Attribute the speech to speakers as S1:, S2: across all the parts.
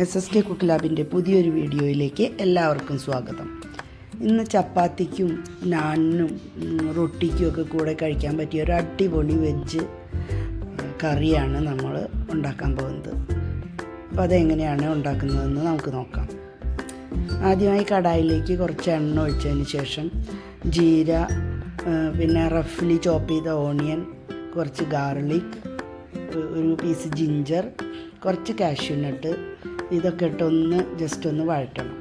S1: SSK cook ലാബിൻ്റെ പുതിയൊരു വീഡിയോയിലേക്ക് എല്ലാവർക്കും സ്വാഗതം. ഇന്ന് ചപ്പാത്തിക്കും നാനിനും റൊട്ടിക്കും ഒക്കെ കൂടെ കഴിക്കാൻ പറ്റിയ ഒരു അടിപൊളി വെജ് കറിയാണ് നമ്മൾ ഉണ്ടാക്കാൻ പോകുന്നത്. അപ്പോൾ അതെങ്ങനെയാണ് ഉണ്ടാക്കുന്നതെന്ന് നമുക്ക് നോക്കാം. ആദ്യമായി കടായിലേക്ക് കുറച്ച് എണ്ണ ഒഴിച്ചതിന് ശേഷം ജീര, പിന്നെ റഫ്ലി ചോപ്പ് ചെയ്ത ഓണിയൻ, കുറച്ച് ഗാർലിക്, ഒരു പീസ് ജിഞ്ചർ, കുറച്ച് കാഷ്യൂനട്ട്, ഇതൊക്കെ ഇട്ടൊന്ന് ജസ്റ്റ് ഒന്ന് വഴറ്റണം.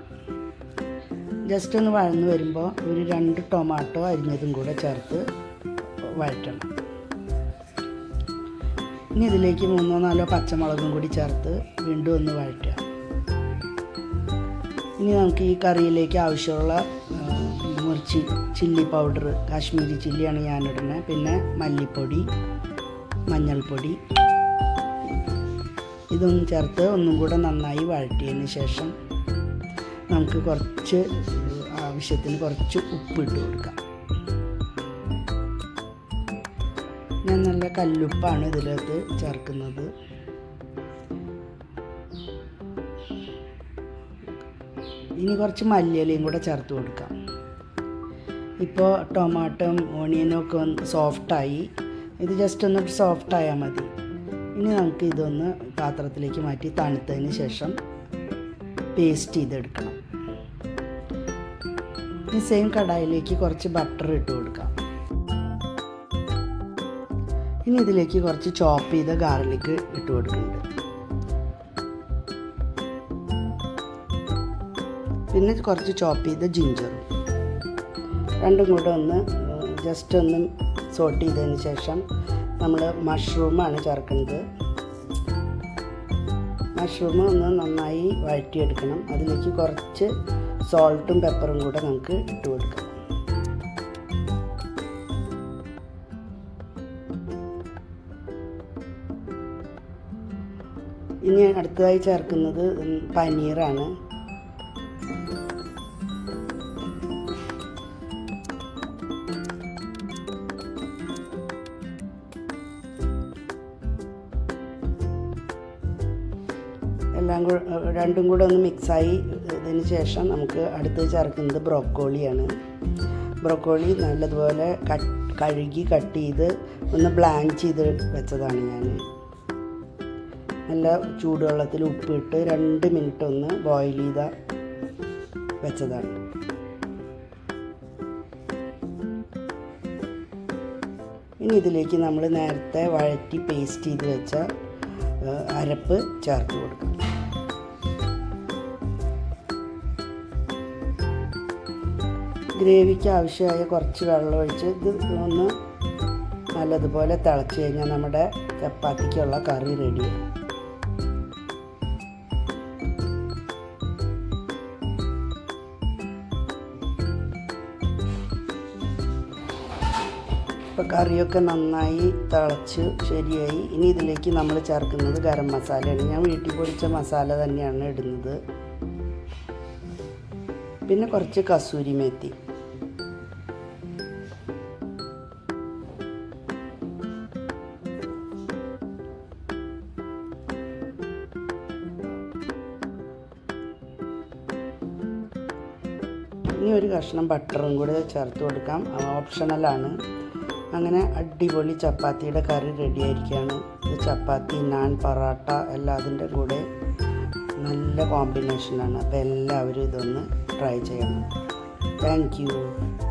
S1: ജസ്റ്റ് ഒന്ന് വഴന്ന് വരുമ്പോൾ ഒരു 2 ടൊമാറ്റോ അരിഞ്ഞതും കൂടെ ചേർത്ത് വഴറ്റണം. ഇനി ഇതിലേക്ക് 3-4 പച്ചമുളകും കൂടി ചേർത്ത് വീണ്ടും ഒന്ന് വഴറ്റുക. ഇനി നമുക്ക് ഈ കറിയിലേക്ക് ആവശ്യമുള്ള ചില്ലി പൗഡർ, കാശ്മീരി ചില്ലിയാണ് ഞാനിടുന്നത്, പിന്നെ മല്ലിപ്പൊടി, മഞ്ഞൾപ്പൊടി, ഇതൊന്നും ചേർത്ത് ഒന്നും കൂടെ നന്നായി വഴറ്റിയതിന് ശേഷം നമുക്ക് ആവശ്യത്തിന് കുറച്ച് ഉപ്പിട്ട് കൊടുക്കാം. ഞാൻ നല്ല കല്ലുപ്പാണ് ഇതിലേക്ക് ചേർക്കുന്നത്. ഇനി കുറച്ച് മല്ലിയിലയും കൂടെ ചേർത്ത് കൊടുക്കാം. ഇപ്പോൾ ടൊമാറ്റോയും ഓണിയനും ഒക്കെ ഒന്ന് സോഫ്റ്റായി. ഇത് ജസ്റ്റ് ഒന്ന് സോഫ്റ്റായാൽ മതി. ഇനി നമുക്ക് ഇതൊന്ന് പാത്രത്തിലേക്ക് മാറ്റി തണുത്തതിന് ശേഷം പേസ്റ്റ് ചെയ്തെടുക്കണം. ഈ സെയിം കടായിലേക്ക് കുറച്ച് ബട്ടർ ഇട്ട് കൊടുക്കാം. ഇനി ഇതിലേക്ക് കുറച്ച് ചോപ്പ് ചെയ്ത ഗാർലിക് ഇട്ട് കൊടുക്കുന്നുണ്ട്. പിന്നെ കുറച്ച് ചോപ്പ് ചെയ്ത ജിഞ്ചറും, രണ്ടും കൂടെ ഒന്ന് ജസ്റ്റ് ഒന്ന് സോട്ട് ചെയ്തതിന് ശേഷം നമ്മൾ മഷ്റൂമാണ് ചേർക്കുന്നത്. മഷ്റൂം ഒന്ന് നന്നായി വഴറ്റിയെടുക്കണം. അതിലേക്ക് കുറച്ച് സോൾട്ടും പെപ്പറും കൂടെ നമുക്ക് ഇട്ട് കൊടുക്കാം. ഇനി അടുത്തതായി ചേർക്കുന്നത് പനീറാണ്. രണ്ടും കൂടെ ഒന്ന് മിക്സായി ഇതിന് ശേഷം നമുക്ക് അടുത്ത് ചേർക്കുന്നത് ബ്രോക്കോളിയാണ്. ബ്രോക്കോളി നല്ലതുപോലെ കഴുകി കട്ട് ചെയ്ത് ഒന്ന് ബ്ലാങ്ക് ചെയ്ത് വെച്ചതാണ് ഞാൻ. നല്ല ചൂടുവെള്ളത്തിൽ ഉപ്പിട്ട് 2 മിനിറ്റ് ഒന്ന് ബോയിൽ ചെയ്ത വെച്ചതാണ്. ഇനി ഇതിലേക്ക് നമ്മൾ നേരത്തെ വഴറ്റി പേസ്റ്റ് ചെയ്ത് വെച്ച അരപ്പ് ചേർത്ത് കൊടുക്കാം. ഗ്രേവിക്ക് ആവശ്യമായ കുറച്ച് വെള്ളം ഒഴിച്ച് ഇത് ഒന്ന് നല്ലതുപോലെ തിളച്ച് കഴിഞ്ഞാൽ നമ്മുടെ ചപ്പാത്തിക്കുള്ള കറി റെഡിയാണ്. ഇപ്പോൾ കറിയൊക്കെ നന്നായി തിളച്ച് ശരിയായി. ഇനി ഇതിലേക്ക് നമ്മൾ ചേർക്കുന്നത് ഗരം മസാലയാണ്. ഞാൻ വീട്ടിൽ പൊടിച്ച മസാല തന്നെയാണ് ഇടുന്നത്. പിന്നെ കുറച്ച് കസൂരി മേത്തി, ഇനി ഒരു കഷ്ണം ബട്ടറും കൂടെ ചേർത്ത് കൊടുക്കാം. ഓപ്ഷണലാണ്. അങ്ങനെ അടിപൊളി ചപ്പാത്തിയുടെ കറി റെഡി ആയിരിക്കുകയാണ്. ഇത് ചപ്പാത്തി, നാൻ, പൊറോട്ട എല്ലാത്തിൻ്റെ കൂടെ നല്ല കോമ്പിനേഷനാണ്. അപ്പോൾ എല്ലാവരും ഇതൊന്ന് ട്രൈ ചെയ്യണം. Thank you.